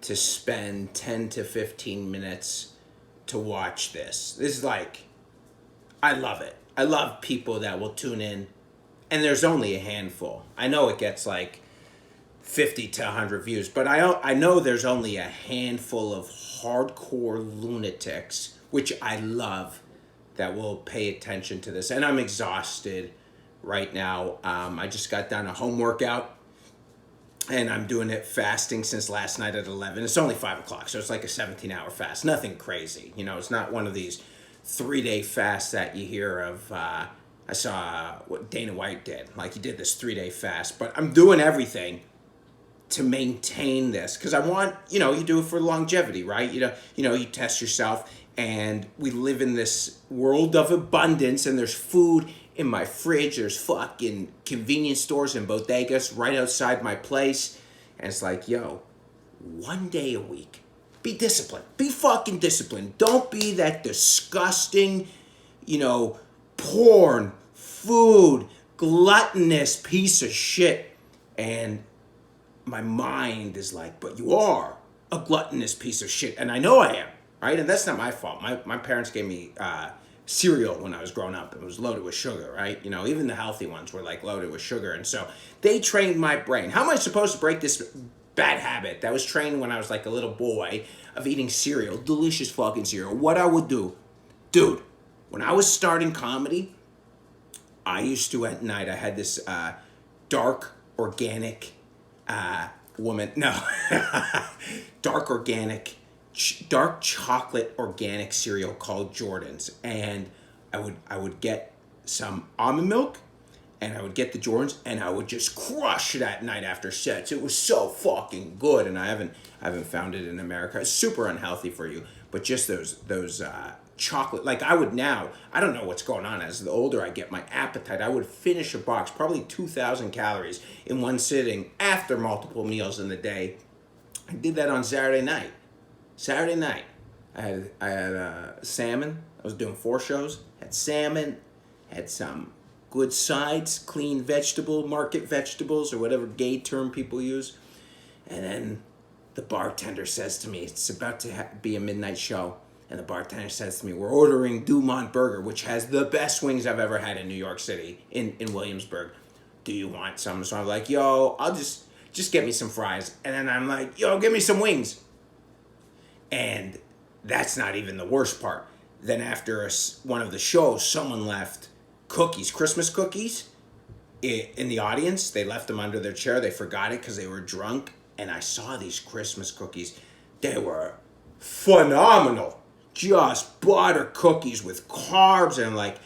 to spend 10 to 15 minutes to watch this. This is like, I love it. I love people that will tune in, and there's only a handful. I know it gets like 50 to 100 views, but I know there's only a handful of hardcore lunatics, which I love, that will pay attention to this. And I'm exhausted right now. I just got done a home workout, and I'm doing it fasting since last night at 11. It's only 5 o'clock, so it's like a 17-hour fast. Nothing crazy. You know, it's not one of these 3-day fasts that you hear of. I saw what Dana White did. Like, he did this 3-day fast. But I'm doing everything to maintain this, because I want, you know, you do it for longevity, right? You know, you test yourself, and we live in this world of abundance, and there's food in my fridge. There's fucking convenience stores and bodegas right outside my place. And it's like, yo, 1 day a week, be disciplined. Be fucking disciplined. Don't be that disgusting, you know, porn, food, gluttonous piece of shit. And my mind is like, but you are a gluttonous piece of shit. And I know I am, right? And that's not my fault. My parents gave me cereal when I was growing up. It was loaded with sugar, right? You know, even the healthy ones were like loaded with sugar. And so they trained my brain. How am I supposed to break this bad habit that was trained when I was like a little boy of eating cereal, delicious fucking cereal? What I would do, dude, when I was starting comedy, I used to at night, I had this dark organic woman, no, dark chocolate organic cereal called Jordan's. And I would get some almond milk, and I would get the Jordans, and I would just crush it at night after sets. It was so fucking good, and I haven't found it in America. It's super unhealthy for you, but just those chocolate, like I would now, I don't know what's going on as the older I get, my appetite, I would finish a box, probably 2,000 calories in one sitting after multiple meals in the day. I did that on Saturday night. I had salmon. I was doing 4 shows. Had salmon, had some good sides, clean market vegetables, or whatever gay term people use. And then the bartender says to me, it's about to be a midnight show. And the bartender says to me, we're ordering Dumont Burger, which has the best wings I've ever had in New York City, in Williamsburg. Do you want some? So I'm like, yo, I'll just get me some fries. And then I'm like, yo, give me some wings. And that's not even the worst part. Then after one of the shows, someone left cookies, Christmas cookies, in the audience. They left them under their chair. They forgot it because they were drunk. And I saw these Christmas cookies. They were phenomenal. Just butter cookies with carbs. And I'm like,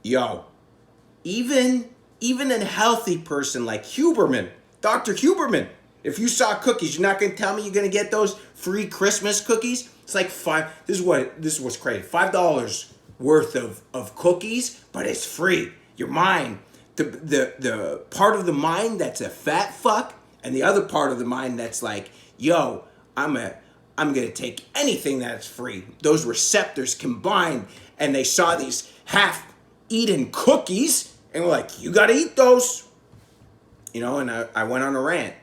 yo, even a healthy person like Huberman, Dr. Huberman, if you saw cookies, you're not going to tell me you're going to get those free Christmas cookies? It's like this is what's crazy. $5 worth of cookies, but it's free. Your mind, the part of the mind that's a fat fuck, and the other part of the mind that's like, yo, I'm going to take anything that's free. Those receptors combined, and they saw these half-eaten cookies, and were like, you got to eat those. You know, and I went on a rant,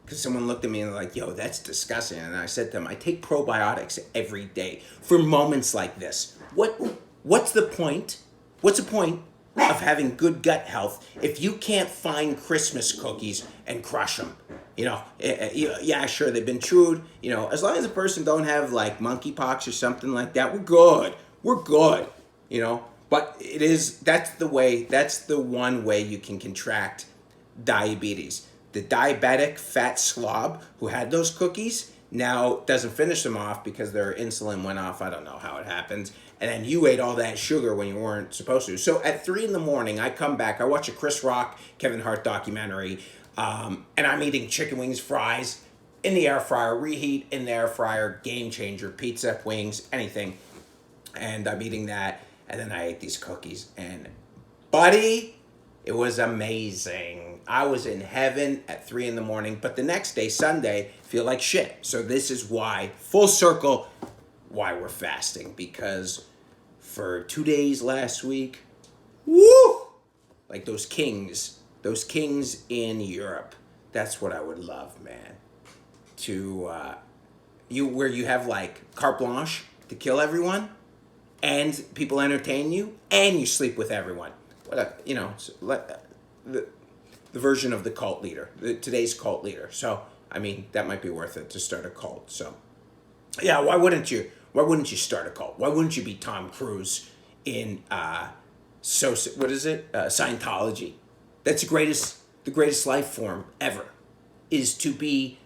because someone looked at me and they're like, yo, that's disgusting. And I said to them, I take probiotics every day for moments like this. What's the point? What's the point of having good gut health if you can't find Christmas cookies and crush them? You know, yeah, sure, they've been chewed. You know, as long as a person don't have like monkeypox or something like that, we're good. We're good. You know, but that's the one way you can contract diabetes. The diabetic fat slob who had those cookies now doesn't finish them off because their insulin went off. I don't know how it happens. And then you ate all that sugar when you weren't supposed to. So at 3 a.m, I come back. I watch a Chris Rock, Kevin Hart documentary. And I'm eating chicken wings, fries, in the air fryer, reheat in the air fryer, game changer, pizza, wings, anything. And I'm eating that. And then I ate these cookies. And buddy, it was amazing. I was in heaven at 3 a.m, but the next day, Sunday, feel like shit. So this is why, full circle, why we're fasting. Because for 2 days last week, woo! Like those kings in Europe. That's what I would love, man. To where you have like carte blanche to kill everyone, and people entertain you, and you sleep with everyone. What a, the version of the cult leader, today's cult leader. So I mean, that might be worth it to start a cult. So yeah, why wouldn't you? Why wouldn't you start a cult? Why wouldn't you be Tom Cruise in what is it? Scientology. That's the greatest life form ever. Is to be.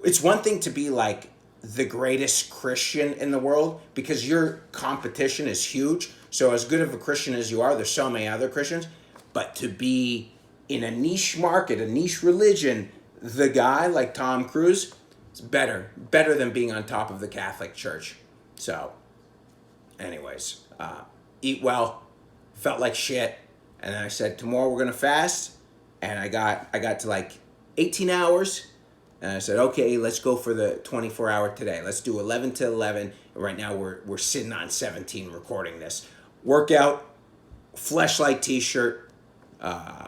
It's one thing to be like the greatest Christian in the world because your competition is huge. So as good of a Christian as you are, there's so many other Christians. But to be in a niche market, a niche religion, the guy like Tom Cruise, it's better than being on top of the Catholic Church. So, anyways, eat well, felt like shit, and then I said tomorrow we're gonna fast, and I got to like 18 hours, and I said okay, let's go for the 24-hour today. Let's do 11 to 11. Right now we're sitting on 17 recording this workout, Fleshlight T-shirt.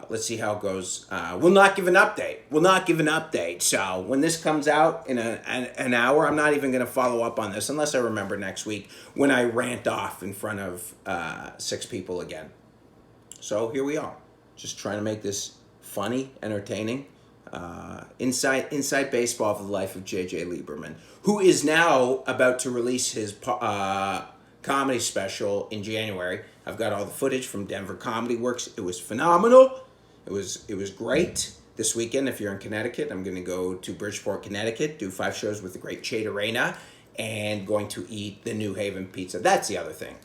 Let's see how it goes. We'll not give an update. So when this comes out in an hour, I'm not even going to follow up on this unless I remember next week when I rant off in front of 6 people again. So here we are, just trying to make this funny, entertaining. Inside baseball for the life of Jj Liberman, who is now about to release his comedy special in January. I've got all the footage from Denver Comedy Works. It was phenomenal. It was great. This weekend, if you're in Connecticut, I'm going to go to Bridgeport, Connecticut, do 5 shows with the great Chade Arena, and going to eat the New Haven pizza. That's the other thing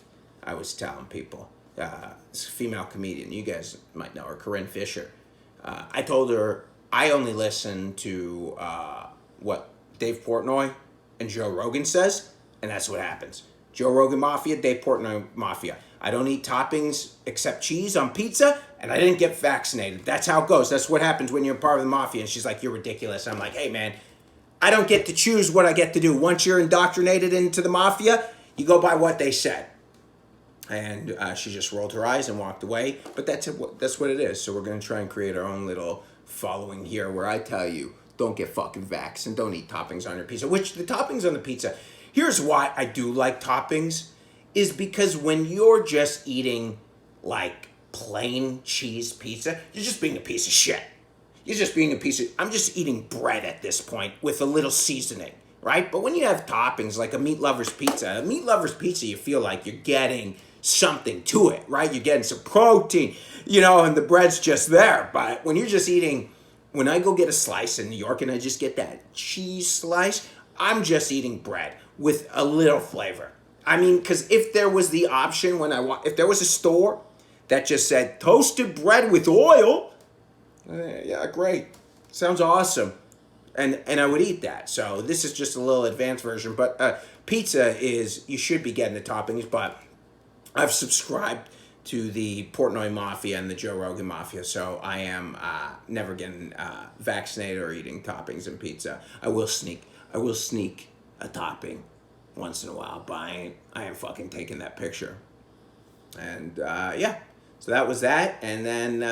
I was telling people. It's a female comedian. You guys might know her, Corinne Fisher. I told her I only listen to what Dave Portnoy and Joe Rogan says, and that's what happens. Joe Rogan Mafia, Dave Portnoy Mafia. I don't eat toppings except cheese on pizza, and I didn't get vaccinated. That's how it goes. That's what happens when you're part of the mafia. And she's like, you're ridiculous. I'm like, hey, man, I don't get to choose what I get to do. Once you're indoctrinated into the mafia, you go by what they said. And she just rolled her eyes and walked away. But that's what it is. So we're going to try and create our own little following here where I tell you, don't get fucking vaxxed and don't eat toppings on your pizza. Which the toppings on the pizza, here's why I do like toppings, is because when you're just eating like plain cheese pizza, you're just being a piece of shit. I'm just eating bread at this point with a little seasoning, right? But when you have toppings like a meat lover's pizza, you feel like you're getting something to it, right? You're getting some protein, and the bread's just there. But when you're just eating, when I go get a slice in New York and I just get that cheese slice, I'm just eating bread with a little flavor. I mean, because if there was the option if there was a store that just said toasted bread with oil, yeah, great. Sounds awesome. And I would eat that. So this is just a little advanced version. But pizza you should be getting the toppings. But I've subscribed to the Portnoy Mafia and the Joe Rogan Mafia. So I am never getting vaccinated or eating toppings in pizza. I will sneak a topping once in a while, but I ain't fucking taking that picture. And yeah, so that was that. And then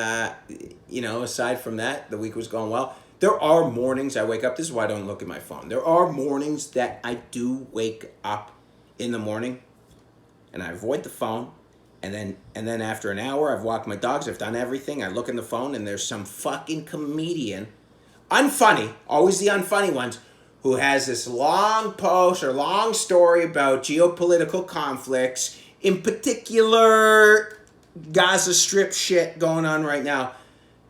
aside from that, the week was going well. There are mornings I wake up. This is why I don't look at my phone. There are mornings that I do wake up in the morning and I avoid the phone. And then after an hour, I've walked my dogs, I've done everything. I look in the phone and there's some fucking comedian, unfunny, always the unfunny ones, who has this long post or long story about geopolitical conflicts, in particular Gaza Strip shit going on right now.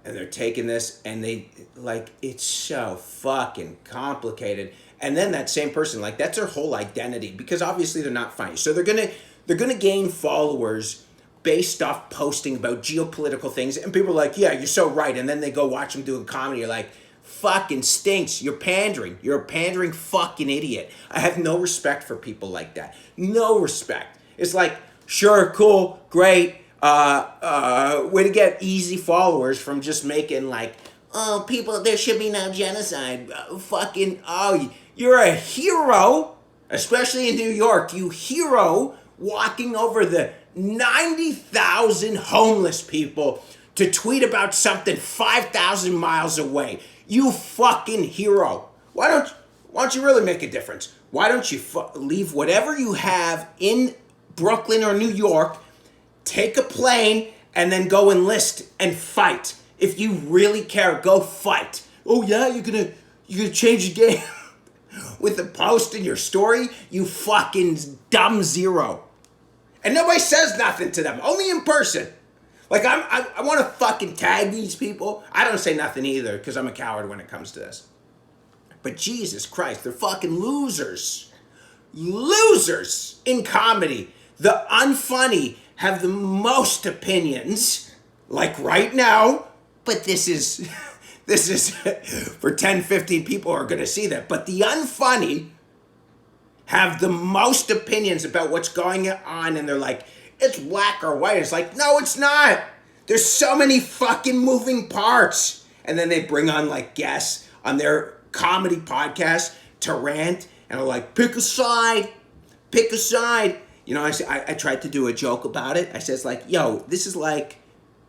And they're taking this and it's so fucking complicated. And then that same person, that's their whole identity, because obviously they're not funny. So they're gonna gain followers based off posting about geopolitical things. And people are like, yeah, you're so right. And then they go watch them doing comedy. You're like, fucking stinks. You're pandering. You're a pandering fucking idiot. I have no respect for people like that. No respect. It's like, sure, cool, great. Way to get easy followers from just making people, there should be no genocide. You're a hero, especially in New York. You hero walking over the 90,000 homeless people to tweet about something 5,000 miles away. You fucking hero. Why Why don't you really make a difference? Why don't you leave whatever you have in Brooklyn or New York, take a plane, and then go enlist and fight? If you really care, go fight. Oh yeah, you're gonna change the game with a post in your story? You fucking dumb zero. And nobody says nothing to them, only in person. Like, I want to fucking tag these people. I don't say nothing either, because I'm a coward when it comes to this. But Jesus Christ, they're fucking losers. Losers in comedy. The unfunny have the most opinions, like right now, but this is for 10, 15 people are going to see that. But the unfunny have the most opinions about what's going on, and they're like, it's black or white. It's like, no, it's not. There's so many fucking moving parts. And then they bring on like guests on their comedy podcast to rant, and they're like, pick a side. You know, I tried to do a joke about it. I says like, yo, this is like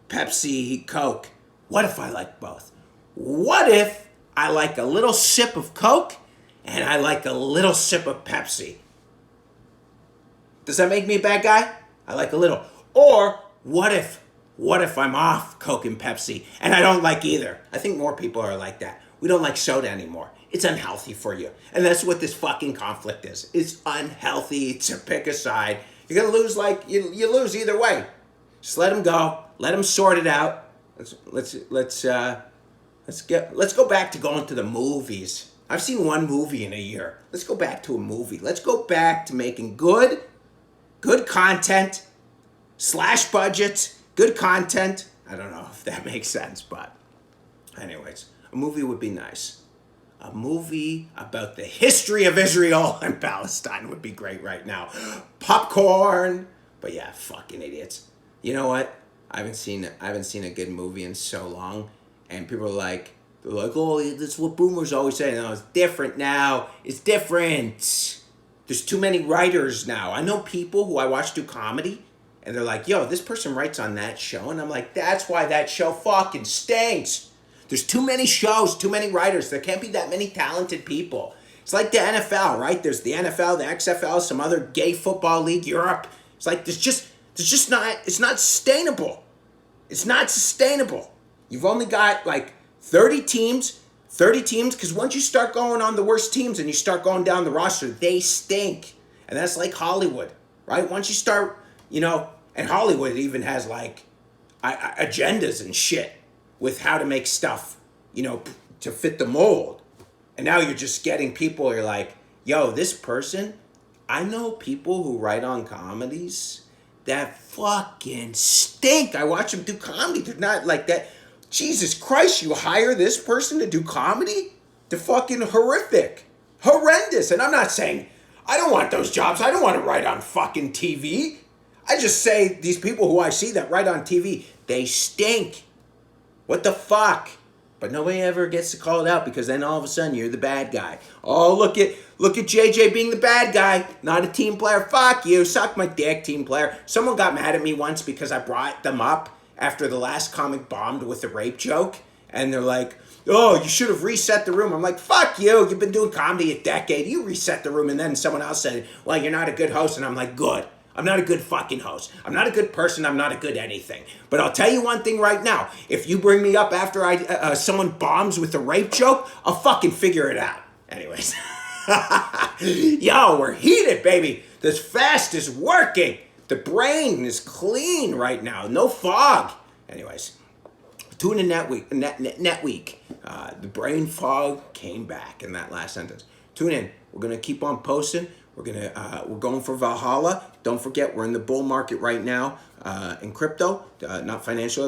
Pepsi, Coke. What if I like both? What if I like a little sip of Coke and I like a little sip of Pepsi? Does that make me a bad guy? I like a little. Or what if I'm off Coke and Pepsi and I don't like either? I think more people are like that. We don't like soda anymore. It's unhealthy for you. And that's what this fucking conflict is. It's unhealthy to pick a side. You're gonna lose like you lose either way. Just let them go. Let them sort it out. Let's go back to going to the movies. I've seen one movie in a year. Let's go back to a movie. Let's go back to making good content, slash budget, good content. I don't know if that makes sense, but anyways, a movie would be nice. A movie about the history of Israel and Palestine would be great right now. Popcorn. But yeah, fucking idiots. You know what? I haven't seen a good movie in so long, and people are like, oh, that's what boomers always say. No, it's different now. It's different. There's too many writers now. I know people who I watch do comedy, and they're like, yo, this person writes on that show, and I'm like, that's why that show fucking stinks. There's too many shows, too many writers. There can't be that many talented people. It's like the NFL, right? There's the NFL, the XFL, some other gay football league, Europe. It's like it's not sustainable. It's not sustainable. You've only got like 30 teams, because once you start going on the worst teams and you start going down the roster, they stink. And that's like Hollywood, right? Once you start, and Hollywood even has like agendas and shit with how to make stuff, to fit the mold. And now you're just getting people, you're like, yo, this person, I know people who write on comedies that fucking stink. I watch them do comedy. They're not like that. Jesus Christ, you hire this person to do comedy? They're fucking horrific. Horrendous. And I'm not saying, I don't want those jobs. I don't want to write on fucking TV. I just say these people who I see that write on TV, they stink. What the fuck? But nobody ever gets to call it out, because then all of a sudden you're the bad guy. Oh, look at JJ being the bad guy, not a team player. Fuck you, suck my dick, team player. Someone got mad at me once because I brought them up after the last comic bombed with a rape joke, and they're like, oh, you should have reset the room. I'm like, fuck you, you've been doing comedy a decade. You reset the room. And then someone else said, well, you're not a good host. And I'm like, good. I'm not a good fucking host. I'm not a good person. I'm not a good anything. But I'll tell you one thing right now. If you bring me up after someone bombs with a rape joke, I'll fucking figure it out. Anyways. Yo, we're heated, baby. This fast is working. The brain is clean right now. No fog. Anyways. Tune in net week. The brain fog came back in that last sentence. Tune in. We're going to keep on posting. We're going for Valhalla. Don't forget, we're in the bull market right now in crypto, not financial